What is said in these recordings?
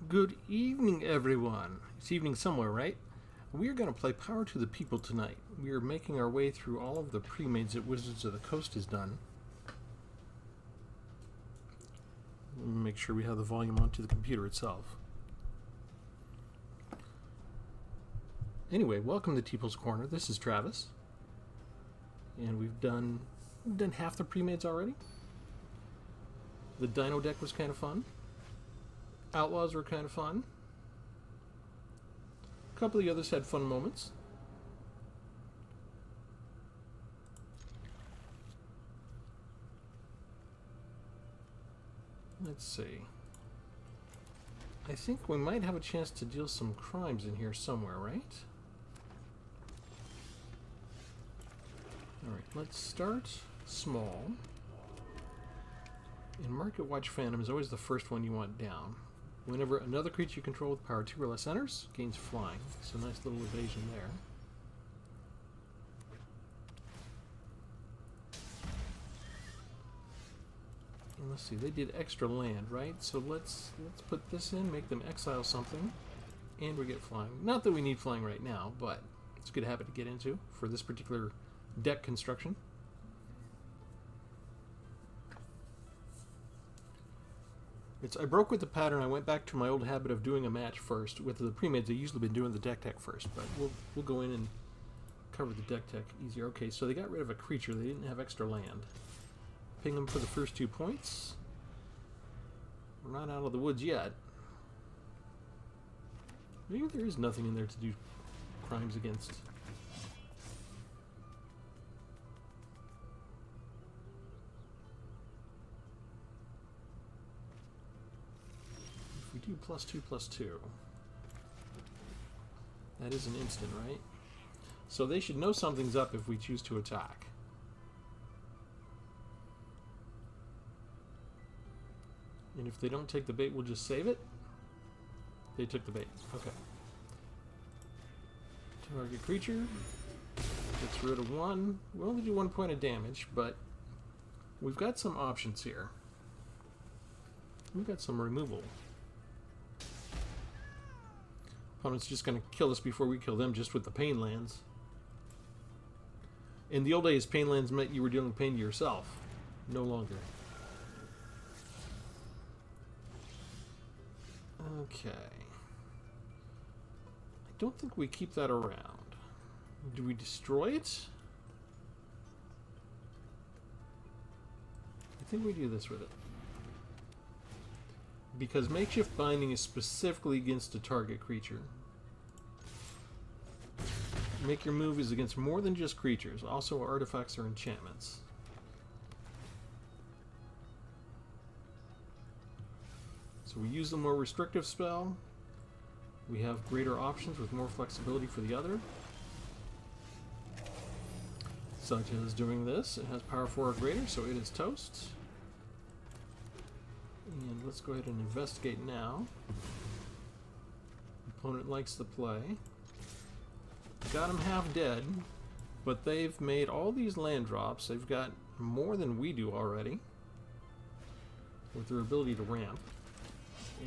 Good evening, everyone. It's evening somewhere, right? We are going to play Power to the People tonight. We are making our way through all of the Premades that Wizards of the Coast has done. Make sure we have the volume onto the computer itself. Anyway, welcome to Tpull's Corner. This is Travis. And we've done half the Premades already. The Dino deck was kind of fun. Outlaws were kind of fun. A couple of the others had fun moments. Let's see. I think we might have a chance to deal some crimes in here somewhere, right? Alright, let's start small. And Market Watch Phantom is always the first one you want down. Whenever another creature you control with power 2 or less enters, gains flying. So nice little evasion there. And let's see, they did extra land, right? So let's put this in, make them exile something, and we get flying. Not that we need flying right now, but it's a good habit to get into for this particular deck construction. I broke with the pattern. I went back to my old habit of doing a match first. With the Premades, I usually been doing the deck tech first, but we'll go in and cover the deck tech easier. Okay, so they got rid of a creature. They didn't have extra land. Ping them for the first 2 points. We're not out of the woods yet. Maybe there is nothing in there to do crimes against. We do +2/+2. That is an instant, right? So they should know something's up if we choose to attack. And if they don't take the bait, we'll just save it. They took the bait. Okay. Target creature gets rid of 1. We only do 1 point of damage, but we've got some options here. We've got some removal. Opponent's just going to kill us before we kill them just with the pain lands. In the old days, pain lands meant you were dealing pain to yourself. No longer. Okay. I don't think we keep that around. Do we destroy it? I think we do this with it. Because Makeshift Binding is specifically against a target creature. Make your move is against more than just creatures, also artifacts or enchantments. So we use the more restrictive spell. We have greater options with more flexibility for the other. Such as doing this. It has power 4 or greater, so it is toast. And let's go ahead and investigate now. Opponent likes the play. Got him half dead, but they've made all these land drops. They've got more than we do already with their ability to ramp.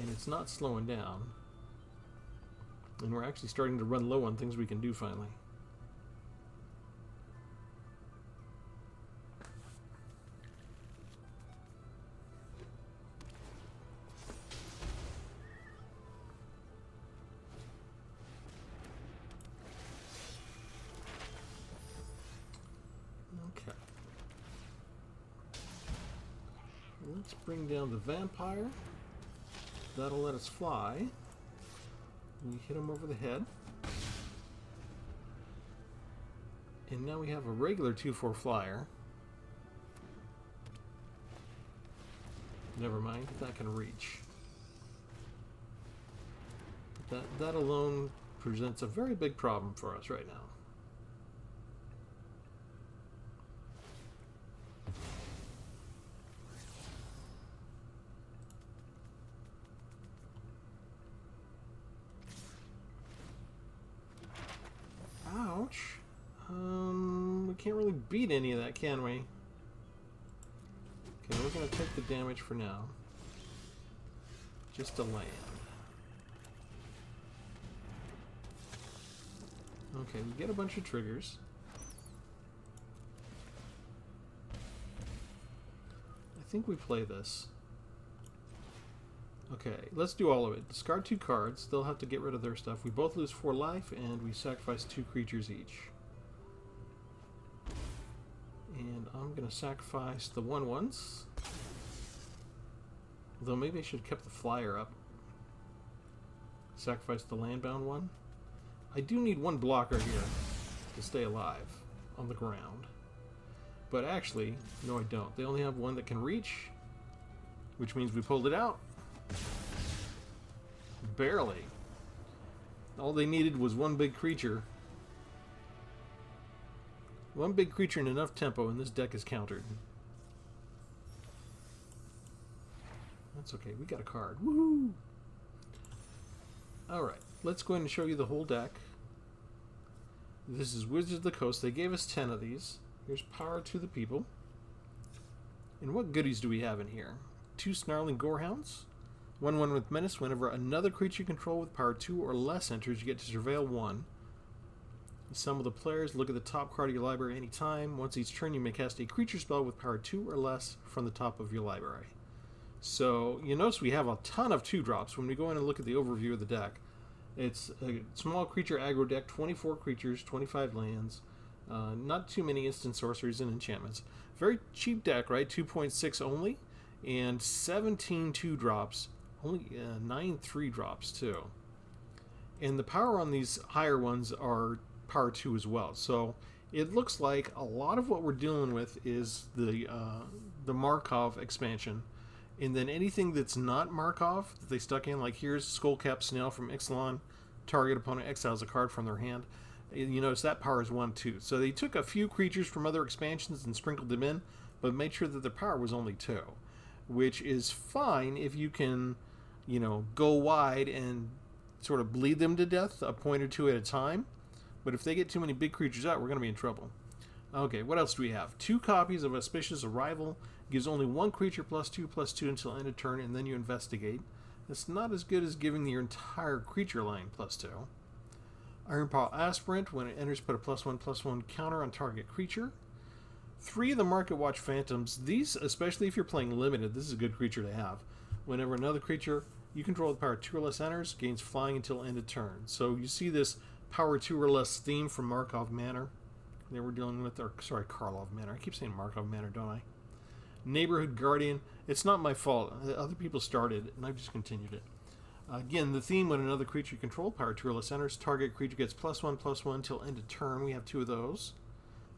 And it's not slowing down. And we're actually starting to run low on things we can do finally. Okay. Let's bring down the vampire. That'll let us fly. We hit him over the head. And now we have a regular 2/4 flyer. Never mind, that can reach. That alone presents a very big problem for us right now. Ouch. We can't really beat any of that, can we? Okay, we're going to take the damage for now. Just a land. Okay, you get a bunch of triggers. I think we play this. Okay, let's do all of it. Discard 2 cards. They'll have to get rid of their stuff. We both lose 4 life, and we sacrifice 2 creatures each. And I'm going to sacrifice the 1/1s. Though maybe I should have kept the flyer up. Sacrifice the landbound one. I do need 1 blocker here to stay alive on the ground. But actually, no I don't. They only have 1 that can reach, which means we pulled it out. Barely. All they needed was 1 big creature. 1 big creature and enough tempo, and this deck is countered. That's okay, we got a card. Woohoo! Alright, let's go ahead and show you the whole deck. This is Wizards of the Coast. They gave us 10 of these. Here's Power to the People. And what goodies do we have in here? 2 Snarling Gorehounds. 1/1 with Menace. Whenever another creature you control with Power 2 or less enters, you get to surveil 1. Some of the players look at the top card of your library anytime. Once each turn, you may cast a creature spell with Power 2 or less from the top of your library. So you notice we have a ton of 2-drops when we go in and look at the overview of the deck. It's a small creature aggro deck, 24 creatures, 25 lands, not too many instant sorceries and enchantments. Very cheap deck, right? 2.6 only, and 17 2-drops, only 9 3-drops too. And the power on these higher ones are Power 2 as well. So it looks like a lot of what we're dealing with is the Markov expansion. And then anything that's not Markov that they stuck in, like here's Skullcap Snail from Ixalan, target opponent exiles a card from their hand. You notice that power is 1 2. So they took a few creatures from other expansions and sprinkled them in, but made sure that the power was only 2, which is fine if you can, you know, go wide and sort of bleed them to death a point or 2 at a time. But if they get too many big creatures out, we're going to be in trouble. Okay, what else do we have? 2 copies of Auspicious Arrival. Gives only 1 creature +2/+2 until end of turn, and then you investigate. It's not as good as giving your entire creature line +2. Ironpaw Aspirant. When it enters, put a +1/+1 counter on target creature. 3 of the Market Watch Phantoms. These, especially if you're playing limited, this is a good creature to have. Whenever another creature you control with power 2 or less enters, gains flying until end of turn. So you see this power 2 or less theme from Markov Manor that we're dealing with, or sorry, Karlov Manor. I keep saying Markov Manor, don't I? Neighborhood Guardian. It's not my fault. Other people started it, and I've just continued it. Again, the theme: when another creature you control, power 2 or less enters, target creature gets +1/+1 till end of turn. We have 2 of those.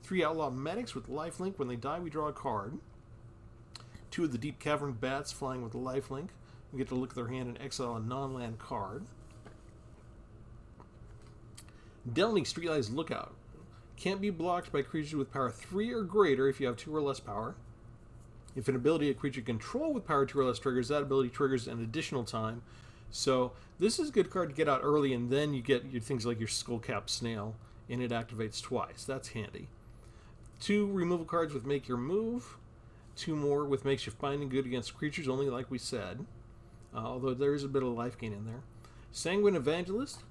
3 Outlaw Medics with lifelink. When they die, we draw a card. 2 of the Deep Cavern Bats flying with lifelink. We get to look at their hand and exile a non-land card. Delny Streetlights Lookout. Can't be blocked by creatures with power 3 or greater if you have 2 or less power. If an ability a creature control with power 2 or less triggers, that ability triggers an additional time. So this is a good card to get out early, and then you get your things like your Skullcap Snail, and it activates twice. That's handy. 2 removal cards with Make Your Move. 2 more with Makeshift Binding, good against creatures only, like we said. Although there is a bit of life gain in there. Sanguine Evangelist.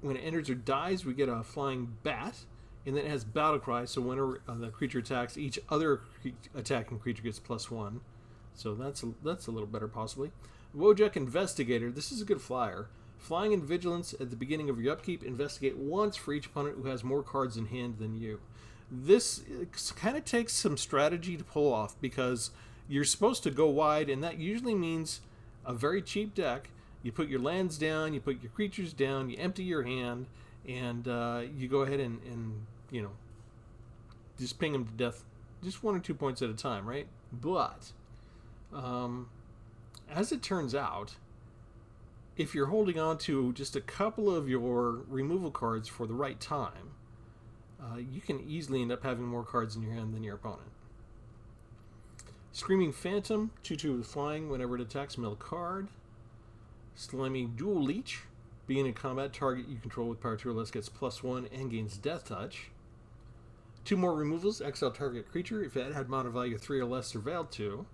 When it enters or dies, we get a flying bat. And then it has Battle Cry, so whenever the creature attacks, each other attacking creature gets +1. So that's a little better, possibly. Wojak Investigator. This is a good flyer. Flying and Vigilance at the beginning of your upkeep. Investigate once for each opponent who has more cards in hand than you. This kind of takes some strategy to pull off, because you're supposed to go wide, and that usually means a very cheap deck. You put your lands down, you put your creatures down, you empty your hand, and you go ahead and you know, just ping them to death, just 1 or 2 points at a time, right? But as it turns out, if you're holding on to just a couple of your removal cards for the right time, you can easily end up having more cards in your hand than your opponent. Screaming Phantom, 2/2 with flying. Whenever it attacks, mill a card. Slimy Dual Leech. Being in combat, target you control with power 2 or less gets +1 and gains Death Touch. 2 more removals. Exile target creature. If it had mana value 3 or less, surveil 2.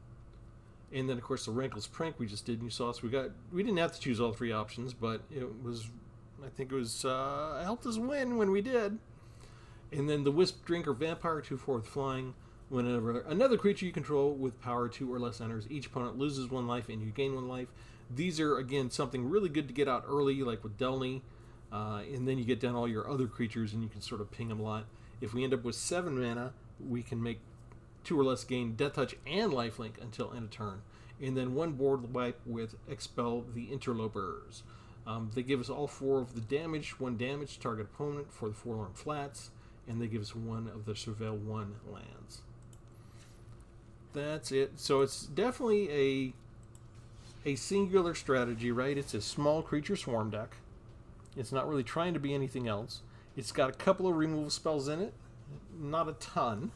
And then, of course, the Rankle's Prank we just did, and you saw us. We didn't have to choose all 3 options, but it was I think it was helped us win when we did. And then the Wisp Drinker Vampire, 2/4 flying. Whenever another creature you control with power 2 or less enters, each opponent loses 1 life and you gain 1 life. These are, again, something really good to get out early, like with Delny. And then you get down all your other creatures and you can sort of ping them a lot. If we end up with 7 mana, we can make 2 or less gain Death Touch and Lifelink until end of turn. And then 1 board wipe with Expel the Interlopers. They give us all 4 of the damage, 1 damage to target opponent for the Forlorn Flats, and they give us 1 of the Surveil 1 lands. That's it. So it's definitely a singular strategy, right? It's a small creature swarm deck. It's not really trying to be anything else. It's got a couple of removal spells in it. Not a ton.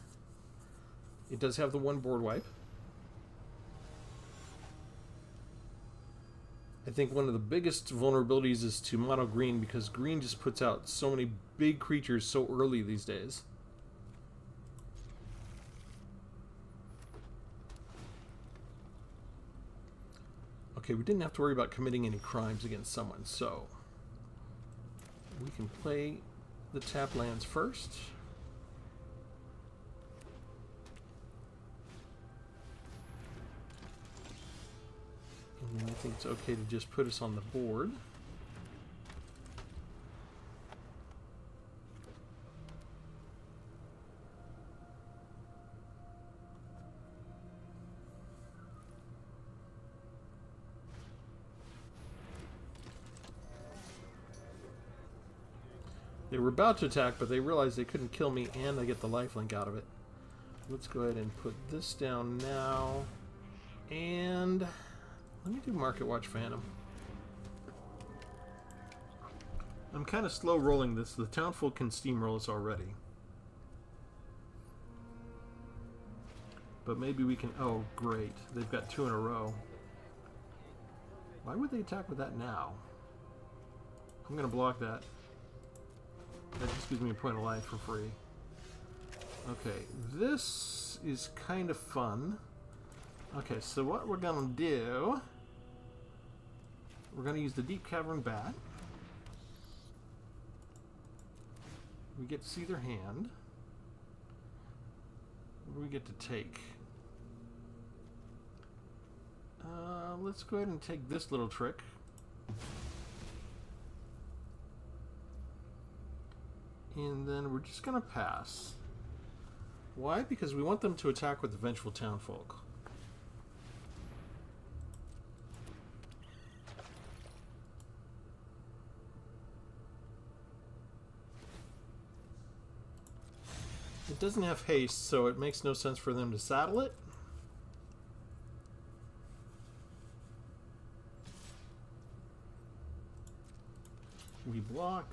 It does have the 1 board wipe. I think one of the biggest vulnerabilities is to mono green, because green just puts out so many big creatures so early these days. Okay, we didn't have to worry about committing any crimes against someone, so we can play the tap lands first. And then I think it's okay to just put us on the board. They were about to attack, but they realized they couldn't kill me, and I get the lifelink out of it. Let's go ahead and put this down now. And let me do Market Watch Phantom. I'm kind of slow rolling this. The Townfolk can steamroll us already. But maybe we can... Oh, great. They've got 2 in a row. Why would they attack with that now? I'm going to block that. That just gives me a point of life for free. Okay, this is kind of fun. Okay, so what we're gonna do... We're gonna use the Deep Cavern Bat. We get to see their hand. What do we get to take? Let's go ahead and take this little trick. And then we're just going to pass. Why? Because we want them to attack with the Vengeful Townfolk. It doesn't have haste, so it makes no sense for them to saddle it. We block.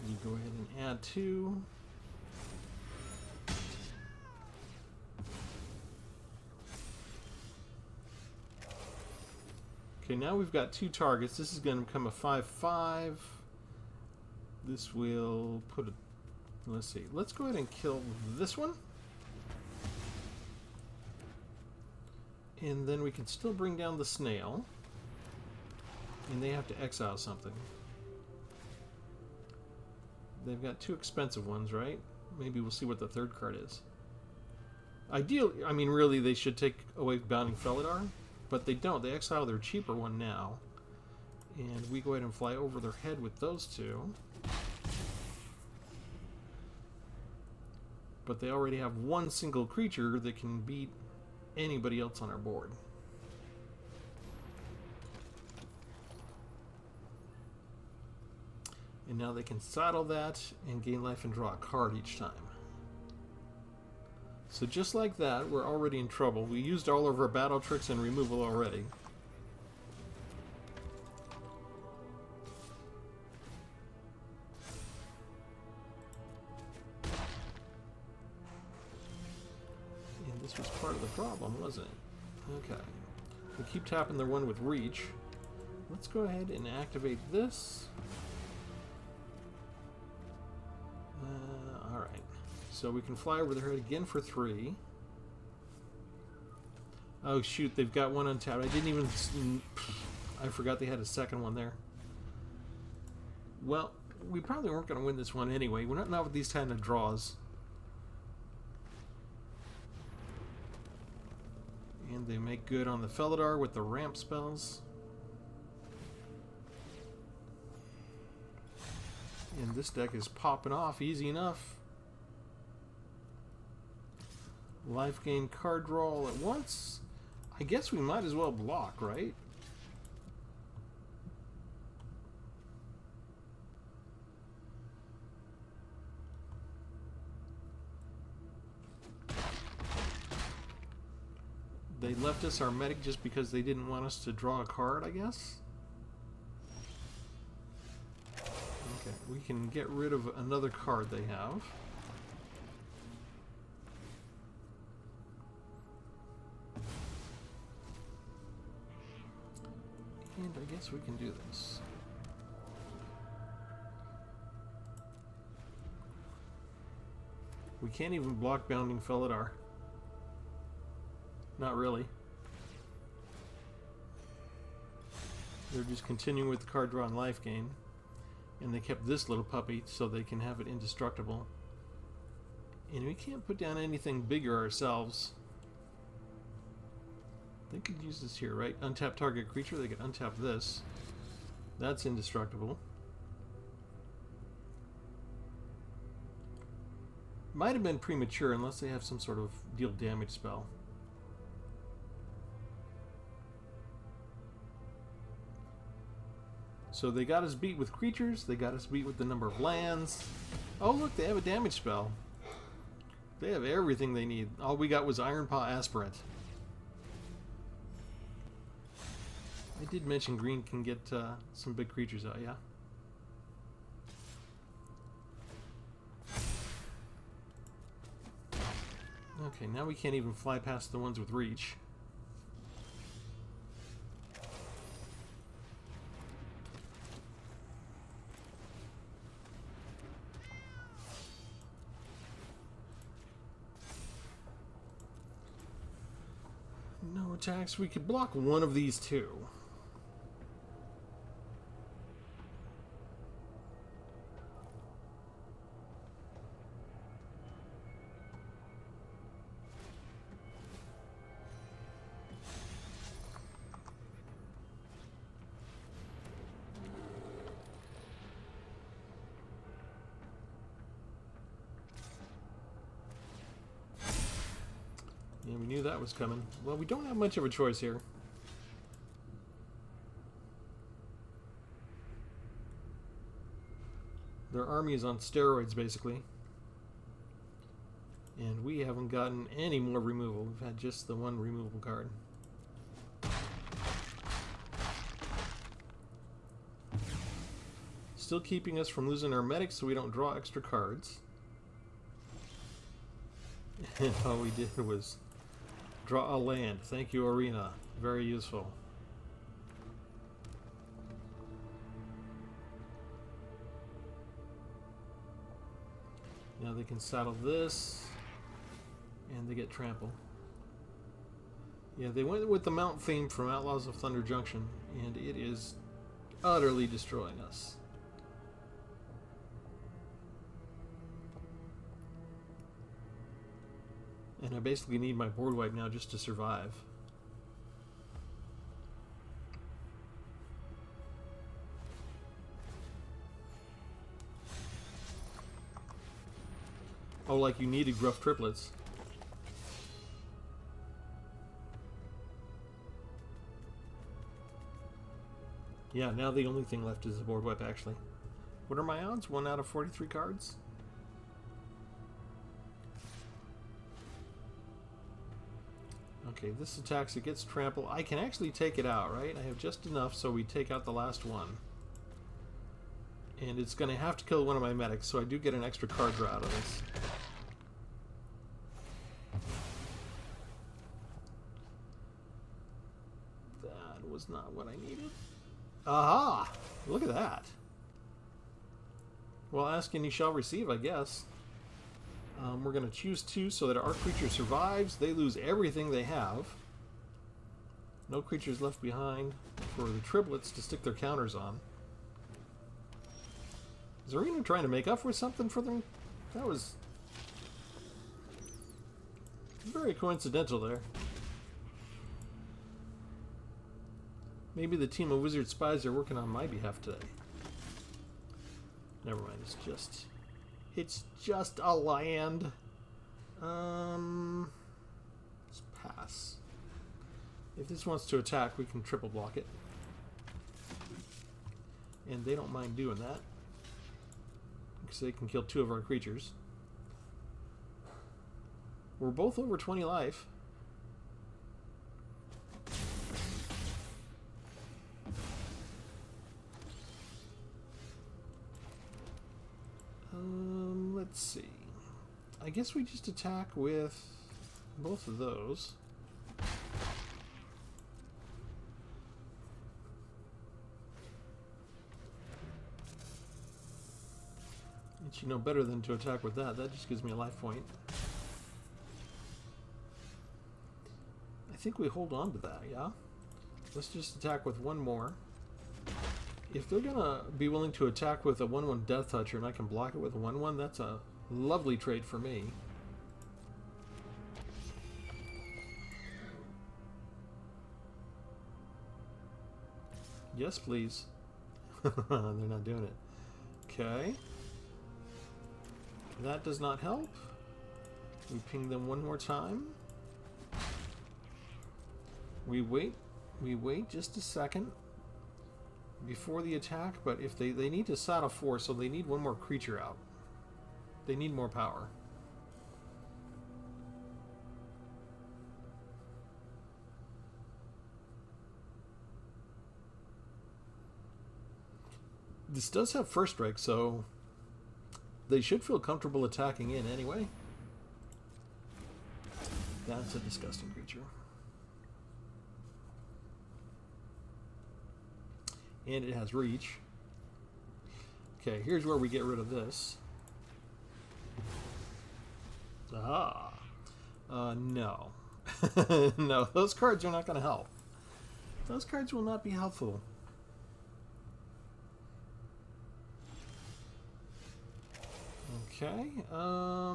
You go ahead and add 2. Okay, now we've got 2 targets. This is going to become a 5/5. This will put a... Let's see. Let's go ahead and kill this one. And then we can still bring down the snail. And they have to exile something. They've got 2 expensive ones, right? Maybe we'll see what the 3rd card is. Ideally, I mean, really, they should take away Bounding Felidar, but they don't. They exile their cheaper one now. And we go ahead and fly over their head with those 2. But they already have 1 single creature that can beat anybody else on our board. And now they can saddle that and gain life and draw a card each time. So just like that, we're already in trouble. We used all of our battle tricks and removal already. And this was part of the problem, wasn't it? Okay. We keep tapping their one with Reach. Let's go ahead and activate this. Alright, so we can fly over their head again for 3. Oh shoot, they've got 1 untapped. I didn't even... I forgot they had a second one there. Well, we probably weren't going to win this one anyway. We're not with these kind of draws. And they make good on the Felidar with the ramp spells. And this deck is popping off easy enough. Life gain card draw all at once. I guess we might as well block, right? They left us our medic just because they didn't want us to draw a card, I guess? Okay, we can get rid of another card they have. And I guess we can do this. We can't even block Bounding Felidar. Not really. They're just continuing with the card draw and life gain. And they kept this little puppy so they can have it indestructible. And we can't put down anything bigger ourselves. They could use this here, right? Untap target creature. They could untap this. That's indestructible. Might have been premature unless they have some sort of deal damage spell. So they got us beat with creatures. They got us beat with the number of lands. Oh, look, they have a damage spell. They have everything they need. All we got was Ironpaw Aspirant. I did mention green can get some big creatures out, yeah? Okay, now we can't even fly past the ones with reach. No attacks. We could block one of these two. Yeah, we knew that was coming. Well, we don't have much of a choice here. Their army is on steroids, basically. And we haven't gotten any more removal. We've had just the one removable card. Still keeping us from losing our medics so we don't draw extra cards. And all we did was draw a land. Thank you, Arena. Very useful. Now they can saddle this, and they get trample. Yeah, they went with the mount theme from Outlaws of Thunder Junction, and it is utterly destroying us. And I basically need my board wipe now just to survive. Oh, like you needed gruff triplets. Yeah, now the only thing left is the board wipe, actually. What are my odds? 1 out of 43 cards? Okay, this attacks, it gets trample. I can actually take it out, right? I have just enough, so we take out the last one. And it's going to have to kill one of my medics, so I do get an extra card draw out of this. That was not what I needed. Aha! Look at that. Well, ask and you shall receive, I guess. We're going to choose 2 so that our creature survives. They lose everything they have. No creatures left behind for the triplets to stick their counters on. Is Arena trying to make up for something for them? That was very coincidental there. Maybe the team of wizard spies are working on my behalf today. Never mind, it's just a land. Let's pass. If this wants to attack, we can triple block it. And they don't mind doing that, because they can kill 2 of our creatures. We're both over 20 life. Let's see. I guess we just attack with both of those. It's, you know, better than to attack with that. That just gives me a life point. I think we hold on to that, yeah? Let's just attack with one more. If they're gonna be willing to attack with a 1/1 Death Toucher and I can block it with a 1/1, that's a lovely trade for me. Yes, please. They're not doing it. Okay. That does not help. We ping them one more time. We wait just a second before the attack, but if they need to saddle 4, so they need one more creature out. They need more power. This does have first strike, so they should feel comfortable attacking in anyway. That's a disgusting creature. And it has reach. Okay, here's where we get rid of this. Ah. No. No, those cards are not going to help. Those cards will not be helpful. Okay, I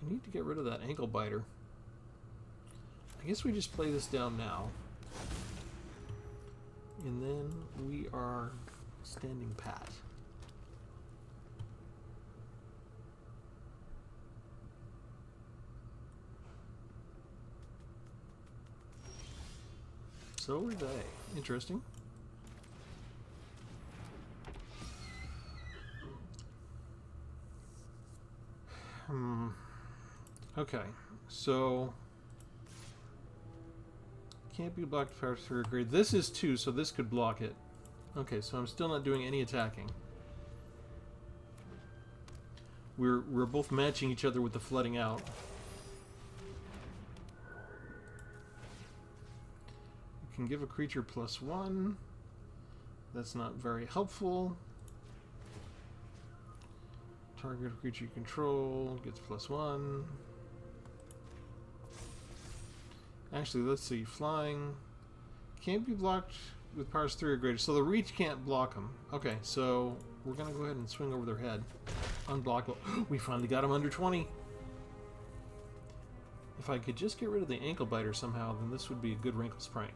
need to get rid of that ankle biter. I guess we just play this down now. And then we are standing pat. So are they. Interesting. Okay, so can't be blocked power through a grade. This is 2, so this could block it. Okay, so I'm still not doing any attacking. We're both matching each other with the flooding out. You can give a creature +1. That's not very helpful. Target creature you control gets +1. Actually, let's see. Flying can't be blocked with powers 3 or greater, so the reach can't block them. Okay, so we're gonna go ahead and swing over their head. Unblockable. We finally got them under 20. If I could just get rid of the ankle biter somehow, then this would be a good Wrinkles prank.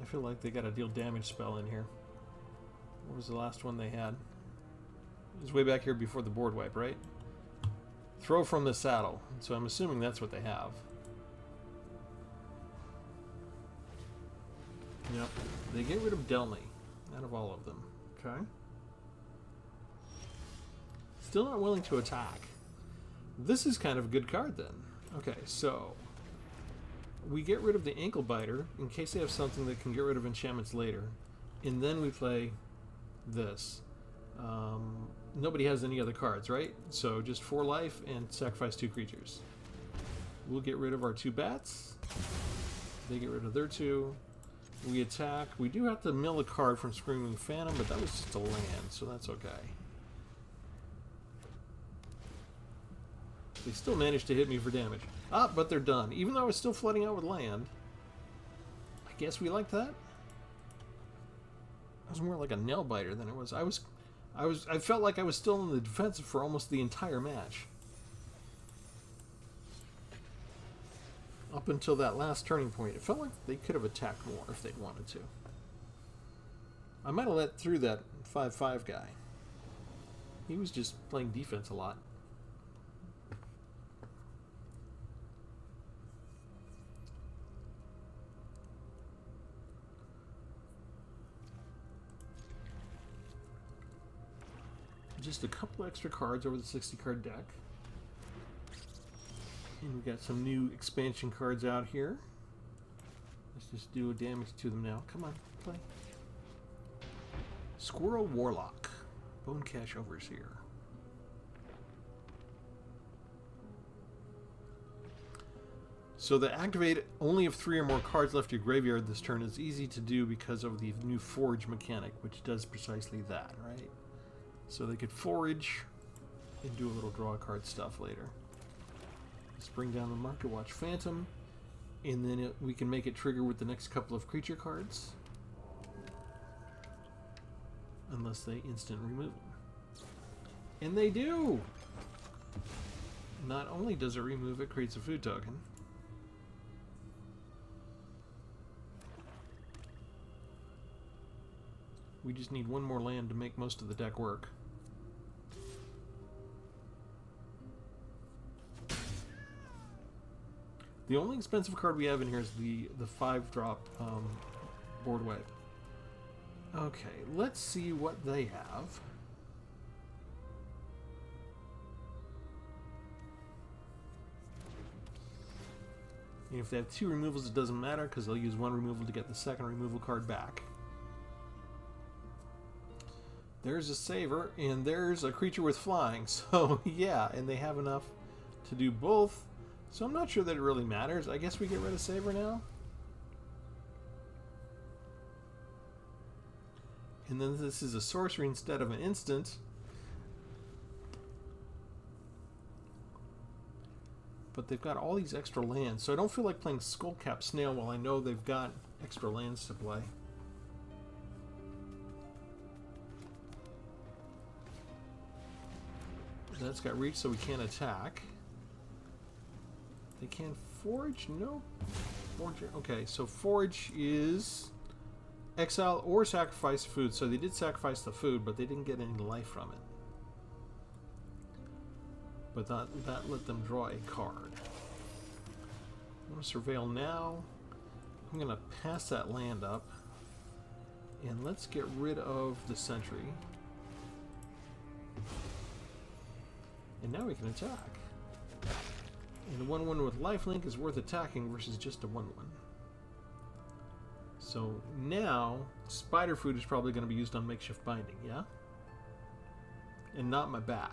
I feel like they got a deal damage spell in here. What was the last one they had? It was way back here before the board wipe, right? Throw from the saddle. So I'm assuming that's what they have. Yep. They get rid of Delney out of all of them. Okay. Still not willing to attack. This is kind of a good card then. Okay, so we get rid of the ankle biter in case they have something that can get rid of enchantments later. And then we play this. Nobody has any other cards, right? So just 4 life and sacrifice 2 creatures. We'll get rid of our 2 bats. They get rid of their 2. We attack. We do have to mill a card from Screaming Phantom, but that was just a land, so that's okay. They still managed to hit me for damage. Ah, but they're done. Even though I was still flooding out with land, I guess we like that. It was more like a nail biter than it was. I felt like I was still in the defensive for almost the entire match. Up until that last turning point, it felt like they could have attacked more if they'd wanted to. I might have let through that 5-5 guy. He was just playing defense a lot. Just a couple extra cards over the 60-card deck. And we got some new expansion cards out here. Let's just do damage to them now. Come on, play. Squirrel Warlock. Bone Cache Overseer. So the activate only if 3 or more cards left your graveyard this turn is easy to do because of the new forage mechanic, which does precisely that, right? So they could forage and do a little draw card stuff later. Let's bring down the Market Watch Phantom, and then we can make it trigger with the next couple of creature cards. Unless they instant remove them. And they do! Not only does it remove, it creates a food token. We just need one more land to make most of the deck work. The only expensive card we have in here is the 5-drop board wipe. Okay, let's see what they have. And if they have 2 removals, it doesn't matter because they'll use 1 removal to get the second removal card back. There's a Saver, and there's a creature with flying. So, yeah, and they have enough to do both. So I'm not sure that it really matters. I guess we get rid of Saver now. And then this is a sorcery instead of an instant. But they've got all these extra lands, so I don't feel like playing Skullcap Snail while I know they've got extra lands to play. That's got reach, so we can't attack. They can forage? No. Forage. Okay, so forage is exile or sacrifice food. So they did sacrifice the food, but they didn't get any life from it. But that let them draw a card. I'm going to surveil now. I'm going to pass that land up. And let's get rid of the sentry. And now we can attack. And the 1/1 with lifelink is worth attacking versus just a 1/1. So now, spider food is probably going to be used on makeshift binding, yeah? And not my bat.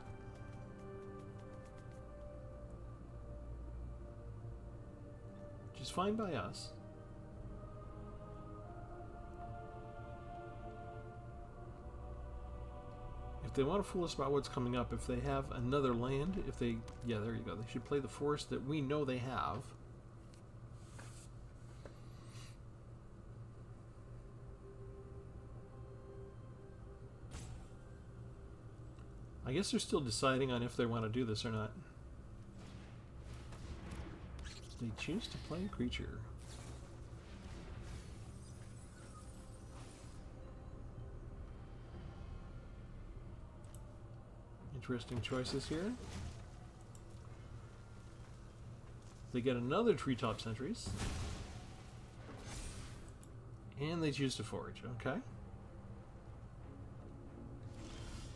Which is fine by us. If they want to fool us about what's coming up, if they have another land, if they... Yeah, there you go. They should play the forest that we know they have. I guess they're still deciding on if they want to do this or not. They choose to play a creature. Interesting choices here. They get another treetop sentries. And they choose to forage, okay.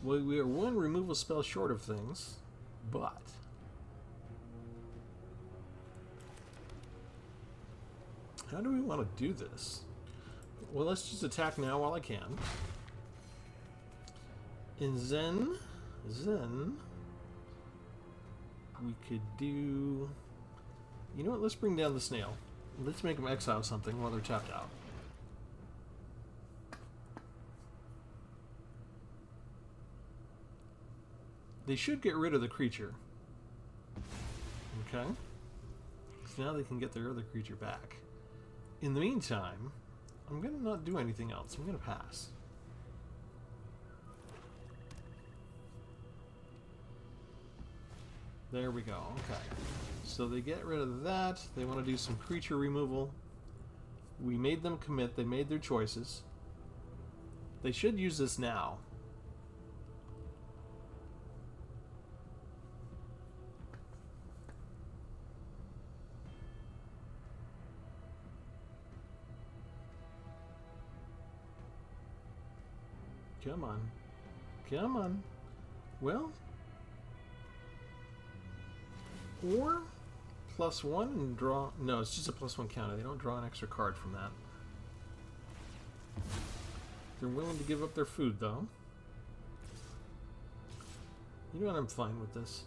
Well, we are 1 removal spell short of things, but how do we want to do this? Well, let's just attack now while I can. And then we could do... You know what? Let's bring down the snail. Let's make them exile something while they're tapped out. They should get rid of the creature. Okay? So now they can get their other creature back. In the meantime, I'm going to not do anything else. I'm going to pass. There we go. Okay. So they get rid of that. They want to do some creature removal. We made them commit. They made their choices. They should use this now. Come on. Come on. Well... Or +1 and draw. No, it's just a +1 counter. They don't draw an extra card from that. They're willing to give up their food, though. You know what? I'm fine with this.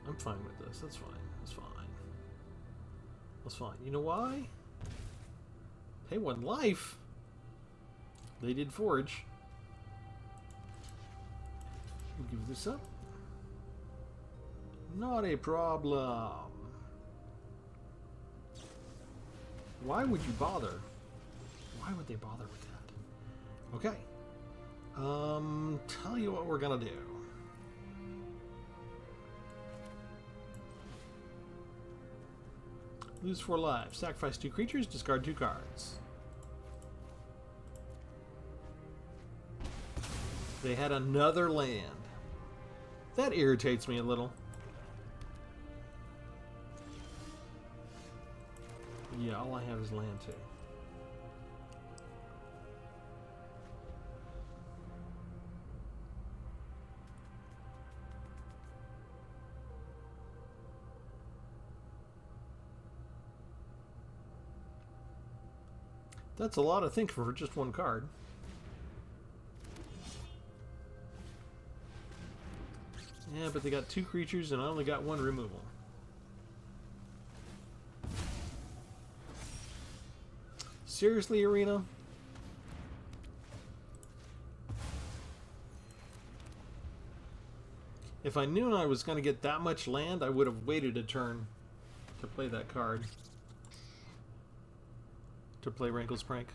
I'm fine with this. That's fine. That's fine. That's fine. You know why? Pay 1 life. They did forage. We'll give this up. Not a problem. Why would you bother? Why would they bother with that? Okay. Tell you what we're gonna do. Lose 4 lives. Sacrifice 2 creatures. Discard 2 cards. They had another land. That irritates me a little. Yeah, all I have is land too. That's a lot of thinking for just 1 card. Yeah, but they got 2 creatures and I only got 1 removal. Seriously, Arena? If I knew I was going to get that much land, I would have waited a turn to play that card. To play Rankle's Prank.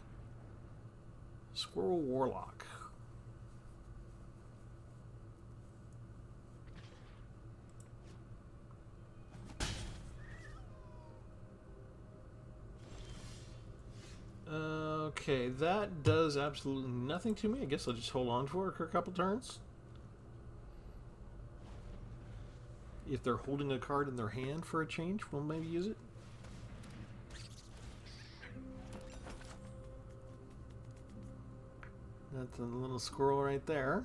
Squirrel Warlock. Okay, that does absolutely nothing to me. I guess I'll just hold on for it for a couple turns. If they're holding a card in their hand for a change, we'll maybe use it. That's a little squirrel right there.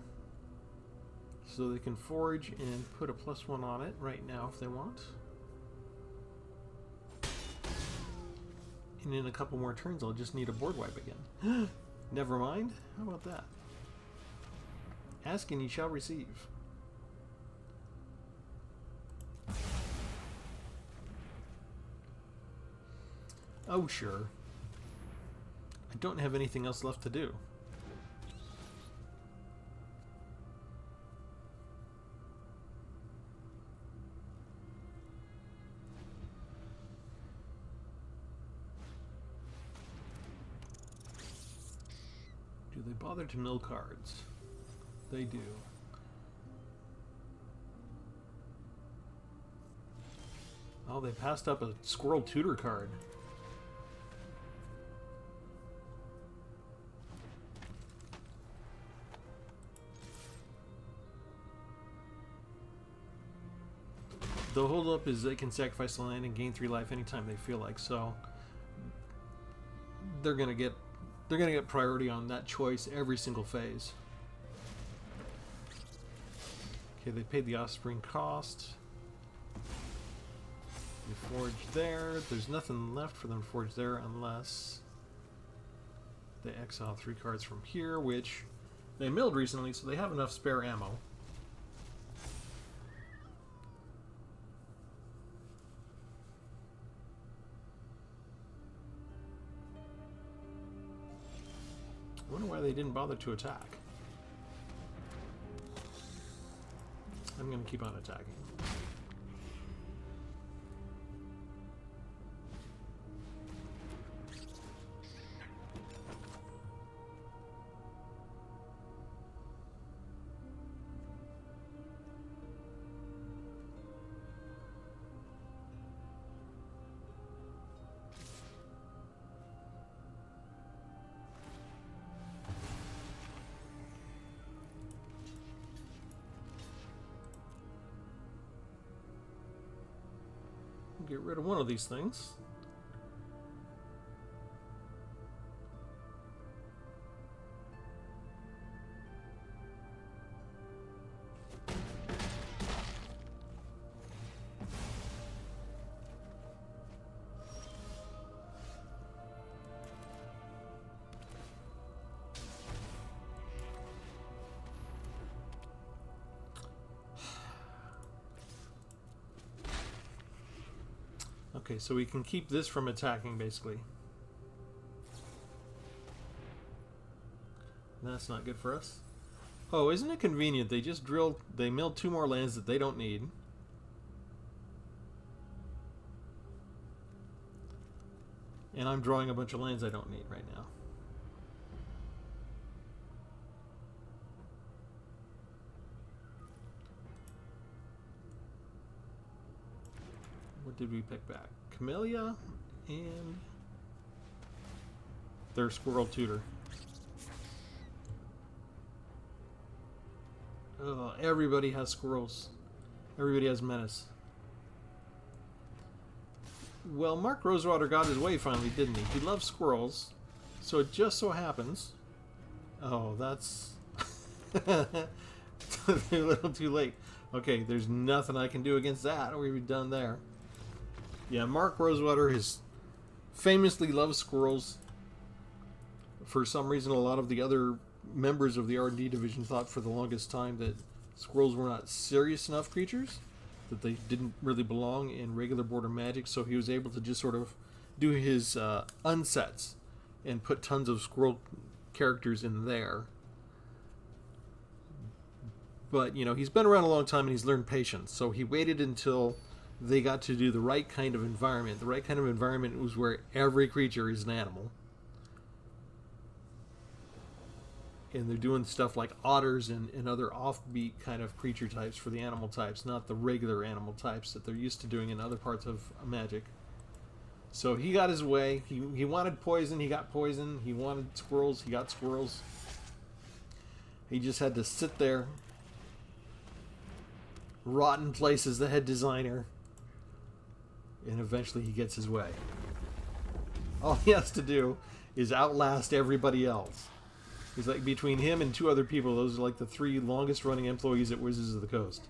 So they can forage and put a +1 on it right now if they want. And in a couple more turns, I'll just need a board wipe again. Never mind. How about that? Ask and you shall receive. Oh, sure. I don't have anything else left to do. Do they bother to mill cards? They do. Oh, they passed up a Squirrel Tutor card. The holdup is they can sacrifice the land and gain 3 life anytime they feel like, so they're gonna get priority on that choice every single phase. Okay, they paid the offspring cost. They forge there. There's nothing left for them to forge there unless they exile 3 cards from here, which they milled recently, so they have enough spare ammo. I wonder why they didn't bother to attack. I'm going to keep on attacking. Get rid of one of these things. Okay, so we can keep this from attacking, basically. That's not good for us. Oh, isn't it convenient? They just they milled 2 more lands that they don't need. And I'm drawing a bunch of lands I don't need right now. What did we pick back? Camellia and their Squirrel Tutor. Everybody has squirrels. Everybody has Menace. Well, Mark Rosewater got his way finally, didn't he? He loves squirrels. So it just so happens... Oh, that's... a little too late. Okay, there's nothing I can do against that. We've done there. Yeah, Mark Rosewater has famously loves squirrels. For some reason, a lot of the other members of the R&D division thought for the longest time that squirrels were not serious enough creatures, that they didn't really belong in regular border Magic, so he was able to just sort of do his unsets and put tons of squirrel characters in there. But, you know, he's been around a long time and he's learned patience, so he waited until they got to do the right kind of environment. The right kind of environment was where every creature is an animal. And they're doing stuff like otters and other offbeat kind of creature types for the animal types, not the regular animal types that they're used to doing in other parts of Magic. So he got his way. He wanted poison, he got poison. He wanted squirrels, he got squirrels. He just had to sit there, rot in place as the head designer, and eventually he gets his way. All he has to do is outlast everybody else. He's like, between him and 2 other people, those are like the 3 longest running employees at Wizards of the Coast.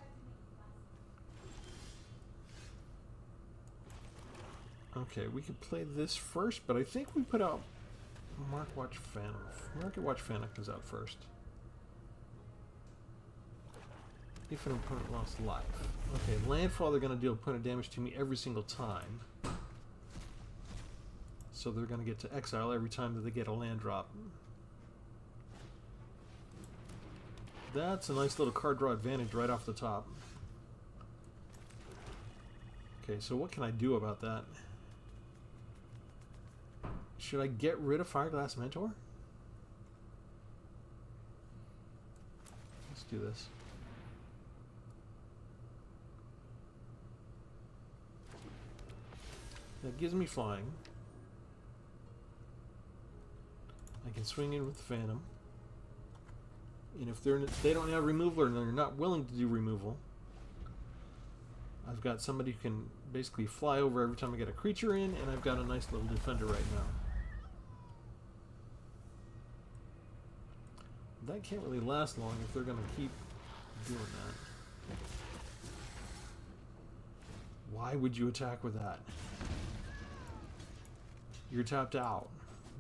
Okay, we could play this first, but I think we put out Market Watch Phantom comes out first. If an opponent lost life. Okay, landfall, they're going to deal opponent damage to me every single time. So they're going to get to exile every time that they get a land drop. That's a nice little card draw advantage right off the top. Okay, so what can I do about that? Should I get rid of Fireglass Mentor? Let's do this. That gives me flying. I can swing in with the Phantom. And if they don't have removal or they're not willing to do removal, I've got somebody who can basically fly over every time I get a creature in, and I've got a nice little defender right now. That can't really last long if they're going to keep doing that. Why would you attack with that? You're tapped out.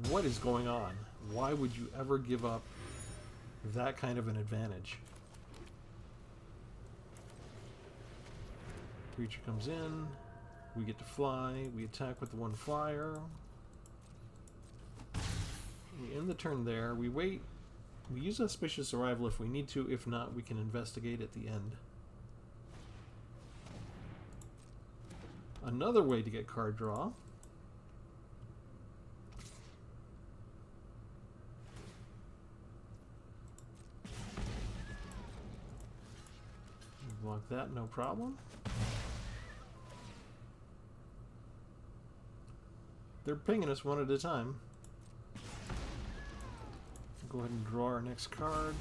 What is going on? Why would you ever give up that kind of an advantage? Creature comes in, we get to fly, we attack with the 1 flyer. We end the turn there, we wait, we use Auspicious Arrival if we need to, if not we can investigate at the end. Another way to get card draw. Block that, no problem. They're pinging us one at a time. Go ahead and draw our next card.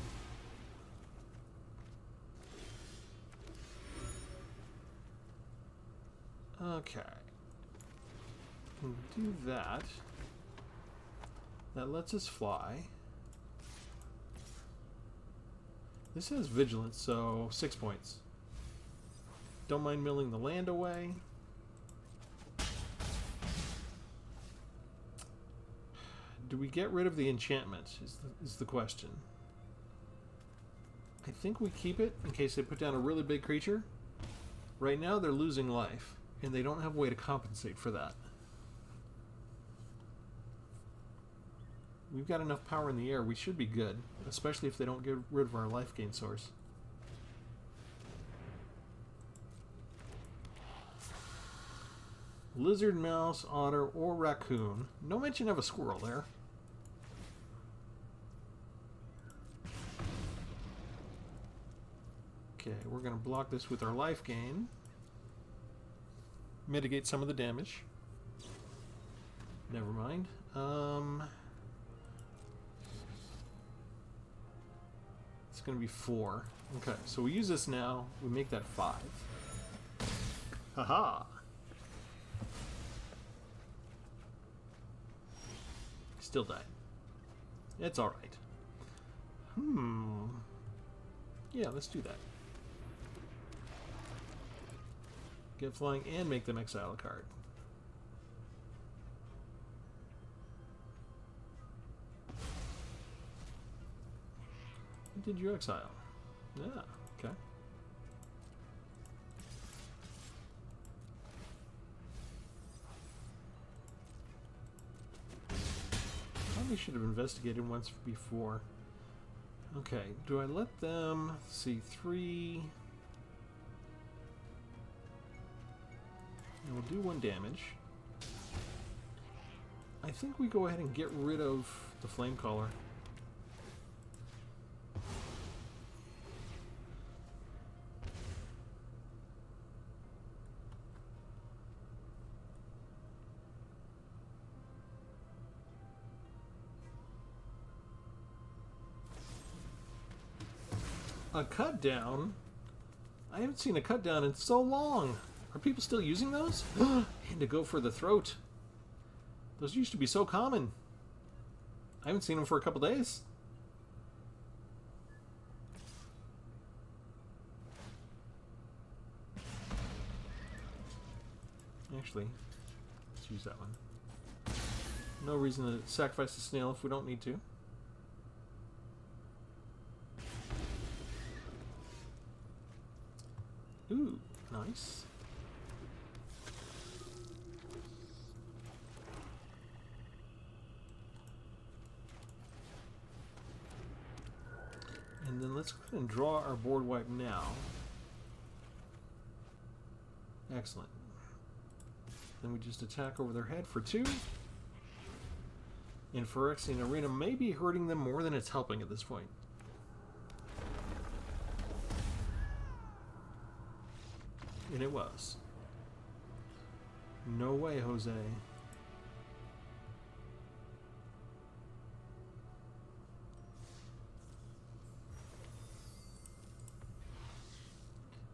Okay. can do that. That lets us fly. This has vigilance, so 6 points. Don't mind milling the land away. Do we get rid of the enchantment is the question. I think we keep it in case they put down a really big creature. Right now they're losing life, and they don't have a way to compensate for that. We've got enough power in the air, we should be good, especially if they don't get rid of our life gain source. Lizard, mouse, otter, or raccoon. No mention of a squirrel there. Okay, we're going to block this with our life gain. Mitigate some of the damage. Never mind. It's going to be 4. Okay, so we use this now. We make that 5. Haha! Still died. It's alright. Yeah, let's do that. Get flying and make them exile a card. What did you exile? Yeah, okay. Probably should have investigated once before. Okay, do I let them, let's see, 3... and we'll do 1 damage. I think we go ahead and get rid of the flame caller. A cut down? I haven't seen a cut down in so long. Are people still using those? And to go for the throat. Those used to be so common. I haven't seen them for a couple days. Actually, let's use that one. No reason to sacrifice the snail if we don't need to. Ooh, nice. And then let's go ahead and draw our board wipe now. Excellent. Then we just attack over their head for 2. And Phyrexian Arena may be hurting them more than it's helping at this point. And it was. No way, Jose.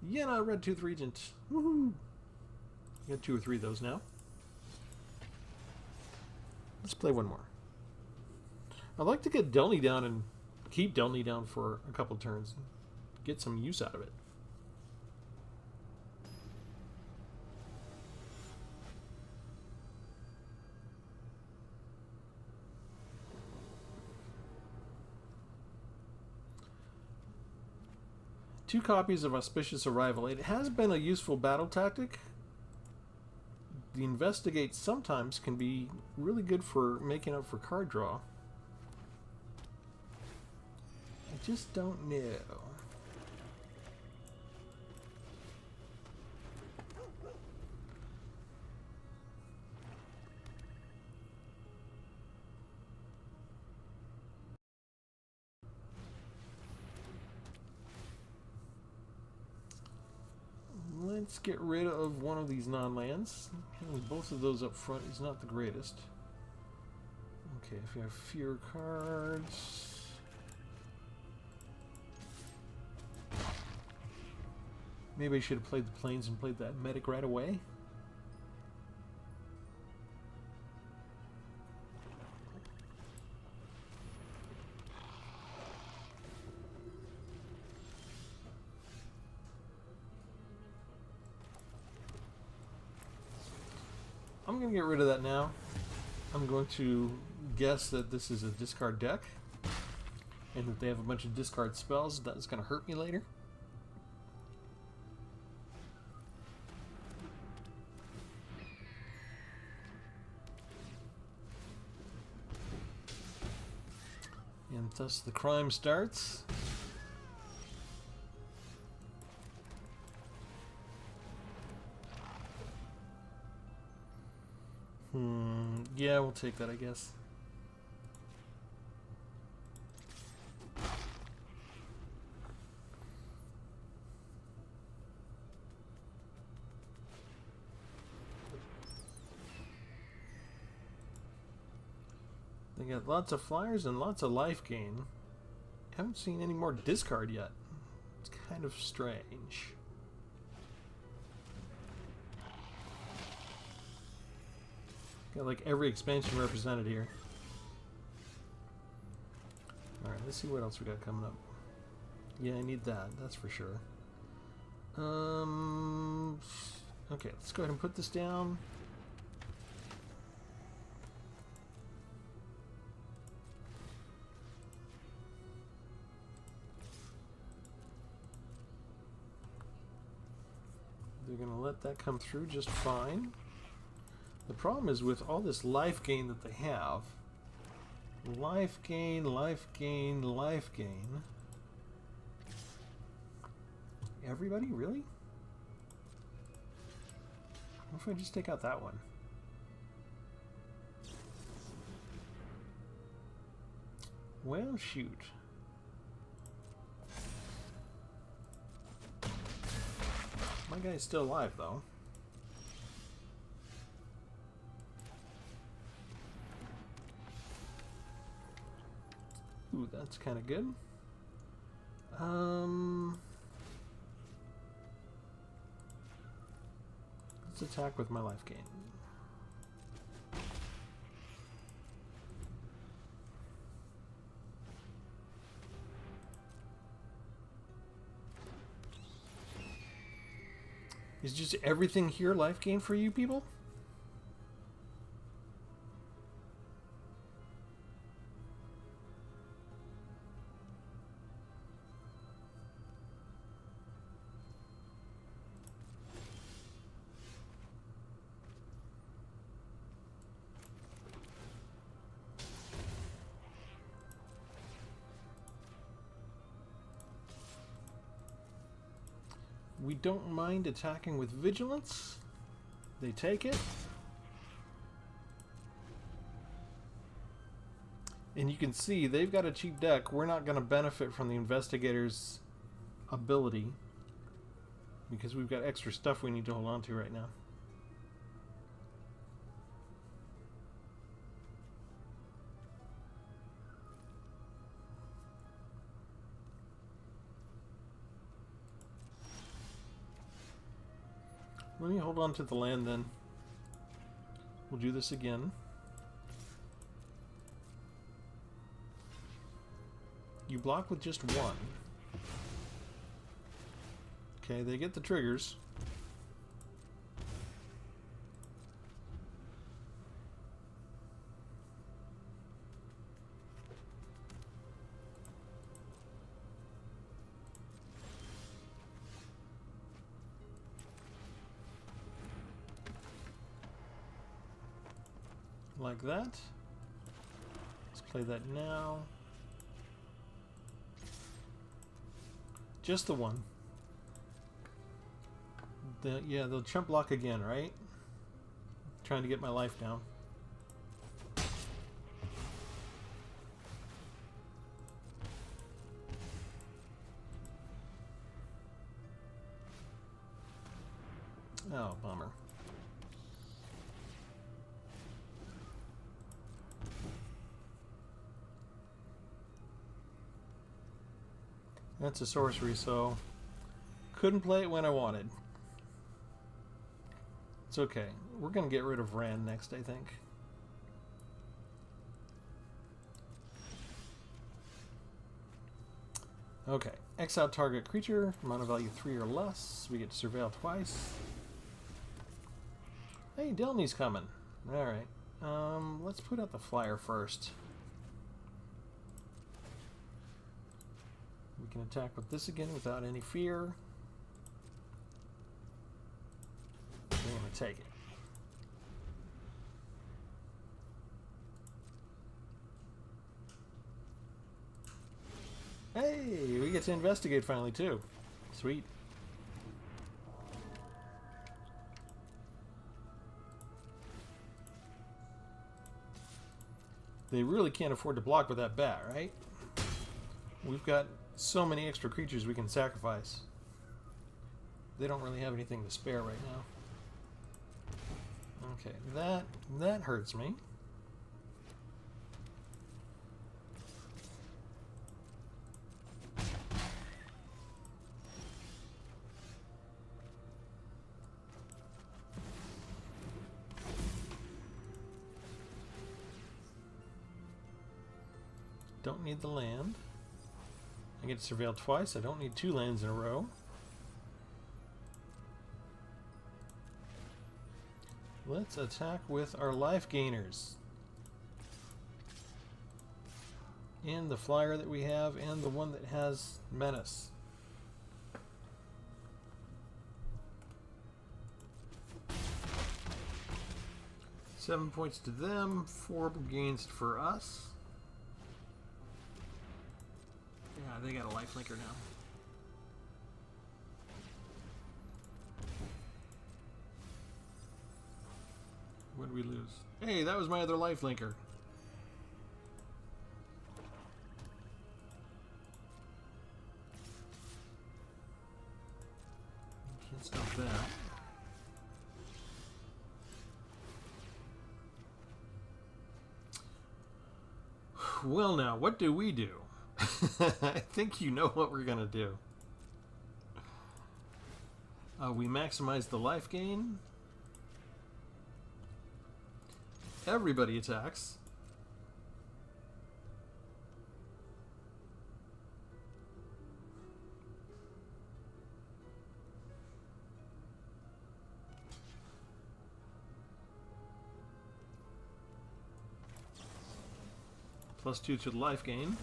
Yeah, no, Red Tooth Regent. Woohoo! Got 2 or 3 of those now. Let's play one more. I'd like to get Delny down and keep Delny down for a couple turns. Get some use out of it. Two copies of Auspicious Arrival. It has been a useful battle tactic. The Investigate sometimes can be really good for making up for card draw. I just don't know. Let's get rid of one of these non-lands. Both of those up front is not the greatest. Okay, if you have fewer cards... Maybe I should have played the planes and played that medic right away. I'm going to get rid of that now. I'm going to guess that this is a discard deck, and that they have a bunch of discard spells. That's going to hurt me later. And thus the crime starts. Yeah, we'll take that, I guess. They got lots of flyers and lots of life gain. Haven't seen any more discard yet. It's kind of strange. Got like every expansion represented here. Alright, let's see what else we got coming up. Yeah, I need that, that's for sure. Okay, let's go ahead and put this down. They're going to let that come through just fine. The problem is with all this life gain that they have. Life gain, life gain, life gain. Everybody? Really? What if I just take out that one? Well, shoot. My guy's still alive, though. Ooh, that's kind of good. Let's attack with my life gain. Is just everything here life gain for you people? We don't mind attacking with vigilance. They take it. And you can see they've got a cheap deck. We're not going to benefit from the investigator's ability because we've got extra stuff we need to hold on to right now. Let me hold on to the land then. We'll do this again. You block with just one. Okay, they get the triggers. Like that. Let's play that now. Just the one. Yeah, they'll chump block again, right? Trying to get my life down. Oh, bummer. That's a sorcery, so couldn't play it when I wanted. It's okay. We're going to get rid of Rand next, I think. Okay. Exile target creature, mana value 3 or less. We get to surveil twice. Hey, Delny's coming. Alright. Let's put out the flyer first. We can attack with this again without any fear. We're going to take it. Hey, we get to investigate finally too. Sweet. They really can't afford to block with that bat, right? We've got so many extra creatures we can sacrifice. They don't really have anything to spare right now. Okay, that hurts me. Don't need the land. I get to surveil twice. I don't need 2 lands in a row. Let's attack with our life gainers. And the flyer that we have, and the one that has menace. Seven points to them, 4 gains for us. Yeah, they got a lifelinker now. What did we lose? Hey, that was my other lifelinker. Can't stop that. Well now, what do we do? I think you know what we're gonna do. We maximize the life gain. Everybody attacks. +2 to the life gain.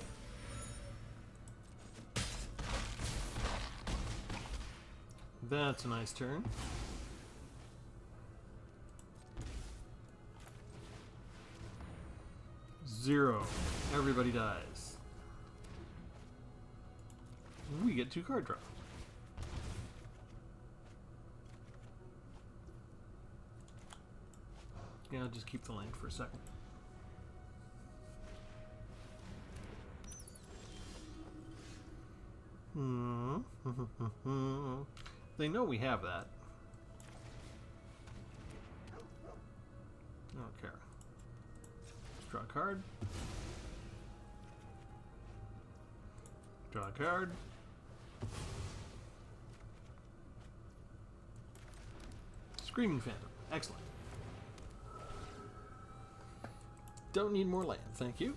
That's a nice turn. Zero. Everybody dies. We get 2 card draw. Yeah, I'll just keep the land for a second. They know we have that. I don't care. Let's draw a card. Draw a card. Screaming Phantom. Excellent. Don't need more land, thank you.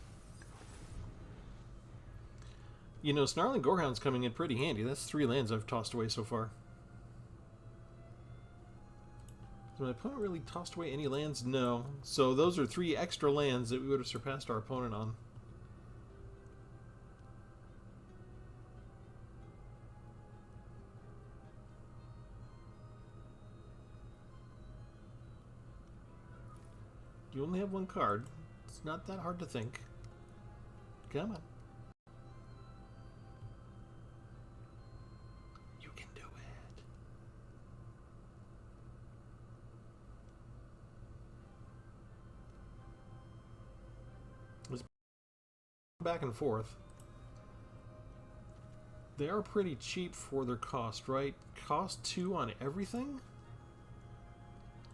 You know, Snarling Gorehound's coming in pretty handy. That's 3 lands I've tossed away so far. Has my opponent really tossed away any lands? No. So those are 3 extra lands that we would have surpassed our opponent on. You only have 1 card. It's not that hard to think. Come on. Back and forth. They are pretty cheap for their cost, right? Cost 2 on everything?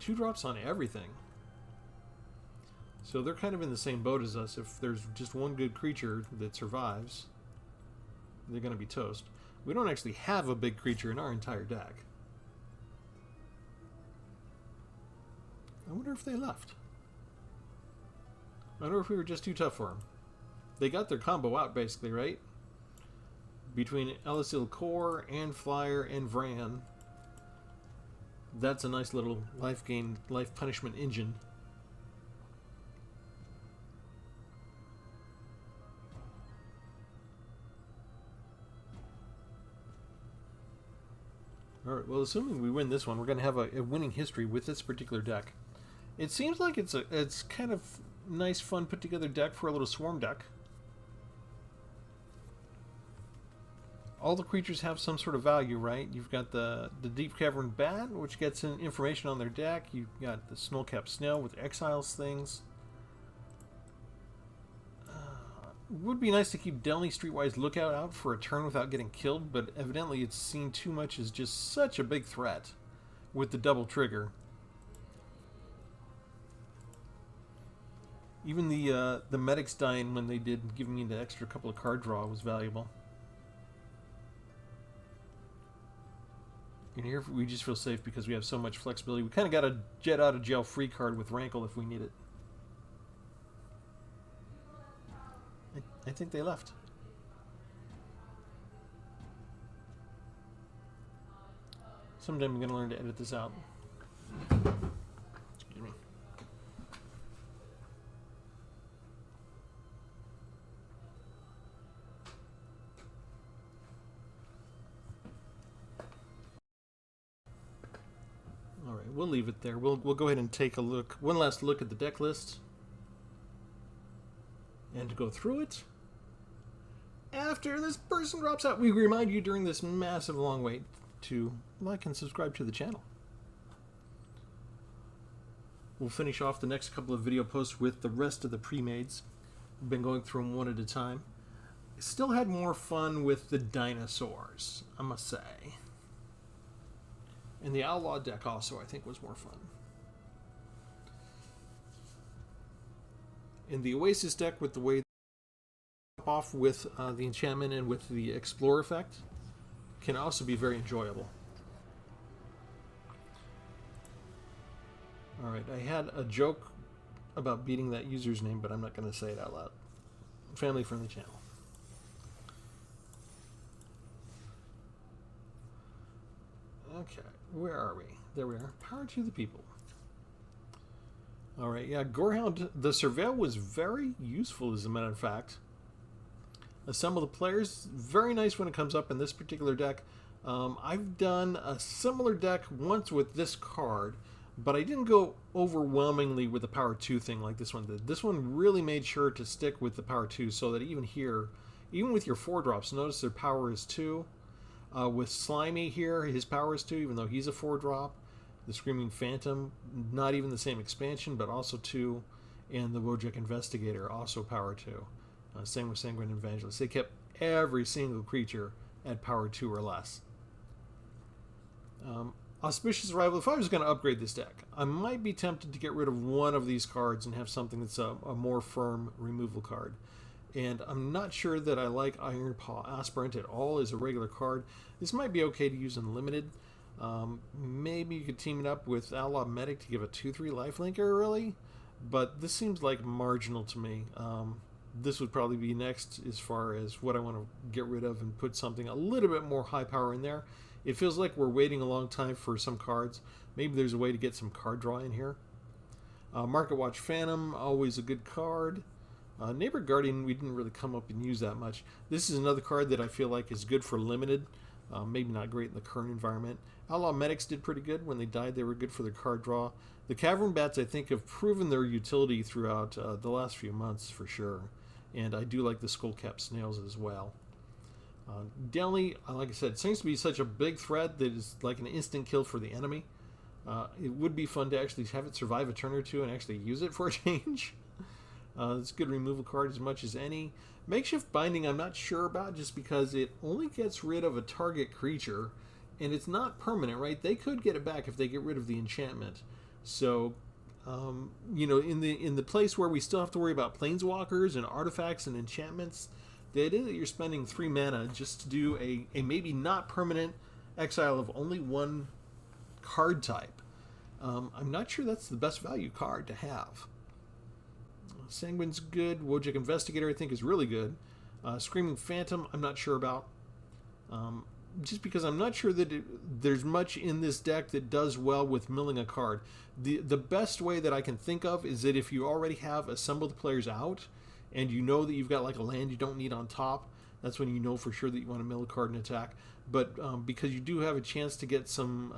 2 drops on everything. So they're kind of in the same boat as us. If there's just 1 good creature that survives, they're going to be toast. We don't actually have a big creature in our entire deck. I wonder if they left. I wonder if we were just too tough for them. They got their combo out, basically, right? Between Elasil Core and Flyer and Vran. That's a nice little life gain, life punishment engine. Alright, well, assuming we win this one, we're going to have a winning history with this particular deck. It seems like it's kind of nice, fun, put-together deck for a little swarm deck. All the creatures have some sort of value, right? You've got the Deep Cavern Bat, which gets information on their deck. You've got the Snow-Capped Snail, which exiles things. Would be nice to keep Delney Streetwise Lookout out for a turn without getting killed, but evidently it's seen too much as just such a big threat with the double trigger. Even the Medics dying when they did give me the extra couple of card draw was valuable. And here we just feel safe because we have so much flexibility. We kind of got a jet out of jail free card with Rankle if we need it. I think they left. Someday I'm going to learn to edit this out. Excuse me. All right, we'll leave it there. We'll go ahead and take a look, one last look at the deck list. And to go through it, after this person drops out, we remind you during this massive long wait to like and subscribe to the channel. We'll finish off the next couple of video posts with the rest of the Premades. We've been going through them one at a time. Still had more fun with the dinosaurs, I must say. And the Outlaw deck also, I think, was more fun. In the Oasis deck, with the way off with the enchantment and with the explore effect, can also be very enjoyable. Alright, I had a joke about beating that user's name, but I'm not going to say it out loud. Family friendly channel. Okay, where are we? There we are. Power to the people. Alright, yeah, Gorehound, the Surveil was very useful, as a matter of fact. Assemble the players, very nice when it comes up in this particular deck. I've done a similar deck once with this card, but I didn't go overwhelmingly with the Power 2 thing like this one did. This one really made sure to stick with the Power 2 so that even here, even with your 4-drops, notice their power is 2. With Slimy here, his power is 2, even though he's a 4-drop. The Screaming Phantom, not even the same expansion, but also 2. And the Wojak Investigator, also power 2. Same with Sanguine Evangelist. They kept every single creature at power 2 or less. Auspicious Arrival, if I was going to upgrade this deck, I might be tempted to get rid of one of these cards and have something that's a more firm removal card. And I'm not sure that I like Iron Paw Aspirant at all as a regular card. This might be okay to use in limited. Maybe you could team it up with Outlaw Medic to give a 2/3 lifelink early, but this seems like marginal to me. This would probably be next as far as what I want to get rid of and put something a little bit more high power in there. It feels like we're waiting a long time for some cards. Maybe there's a way to get some card draw in here. Market Watch Phantom, always a good card. Neighbor Guardian, we didn't really come up and use that much. This is another card that I feel like is good for limited. Maybe not great in the current environment. Outlaw Medics did pretty good. When they died, they were good for their card draw. The Cavern Bats, I think, have proven their utility throughout the last few months for sure. And I do like the Skull-Capped Snails as well. Delney, like I said, seems to be such a big threat that is like an instant kill for the enemy. It would be fun to actually have it survive a turn or two and actually use it for a change. It's a good removal card as much as any. Makeshift Binding I'm not sure about just because it only gets rid of a target creature and it's not permanent, right? They could get it back if they get rid of the enchantment. So, you know, in the place where we still have to worry about planeswalkers and artifacts and enchantments, the idea that you're spending 3 mana just to do a maybe not permanent exile of only one card type, I'm not sure that's the best value card to have. Sanguine's good. Wojak Investigator I think is really good. Screaming Phantom I'm not sure about. Just because I'm not sure that there's much in this deck that does well with milling a card. The best way that I can think of is that if you already have assembled players out and you know that you've got like a land you don't need on top, That's when you know for sure that you want to mill a card and attack. But because you do have a chance to get some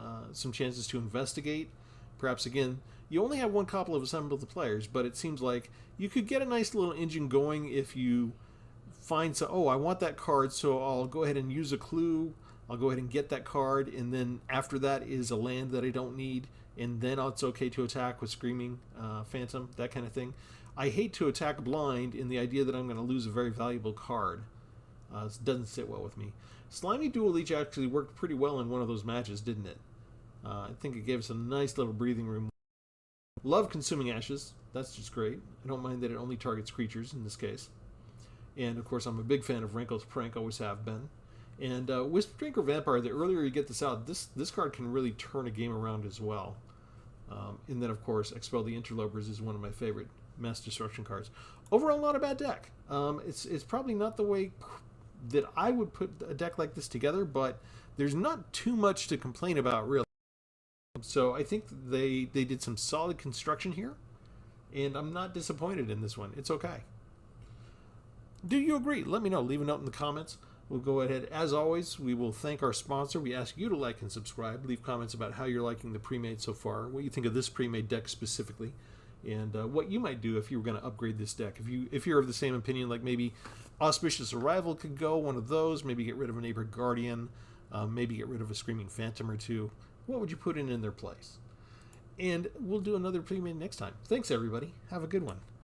chances to investigate, perhaps again, you only have one copy of Assemble the Players, but it seems like you could get a nice little engine going if you find some, oh, I want that card, so I'll go ahead and use a clue. I'll go ahead and get that card, and then after that is a land that I don't need, and then it's okay to attack with Screaming Phantom, that kind of thing. I hate to attack blind in the idea that I'm going to lose a very valuable card. It doesn't sit well with me. Slimy Dual Leech actually worked pretty well in one of those matches, didn't it? I think it gave us a nice little breathing room. Love Consuming Ashes. That's just great. I don't mind that it only targets creatures in this case. And, of course, I'm a big fan of Wrinkle's Prank, always have been. And Wisp Drinker Vampire, the earlier you get this out, this card can really turn a game around as well. And then, of course, Expel the Interlopers is one of my favorite mass destruction cards. Overall, not a bad deck. It's probably not the way that I would put a deck like this together, but there's not too much to complain about, really. So I think they did some solid construction here, and I'm not disappointed in this one. It's okay. Do you agree? Let me know. Leave a note in the comments. We'll go ahead. As always, we will thank our sponsor. We ask you to like and subscribe. Leave comments about how you're liking the Premade so far, what you think of this Premade deck specifically, and what you might do if you were going to upgrade this deck. If you're of the same opinion, like maybe Auspicious Arrival could go, one of those, maybe get rid of a Neighbor Guardian, maybe get rid of a Screaming Phantom or two. What would you put in their place? And we'll do another Premade next time. Thanks, everybody. Have a good one.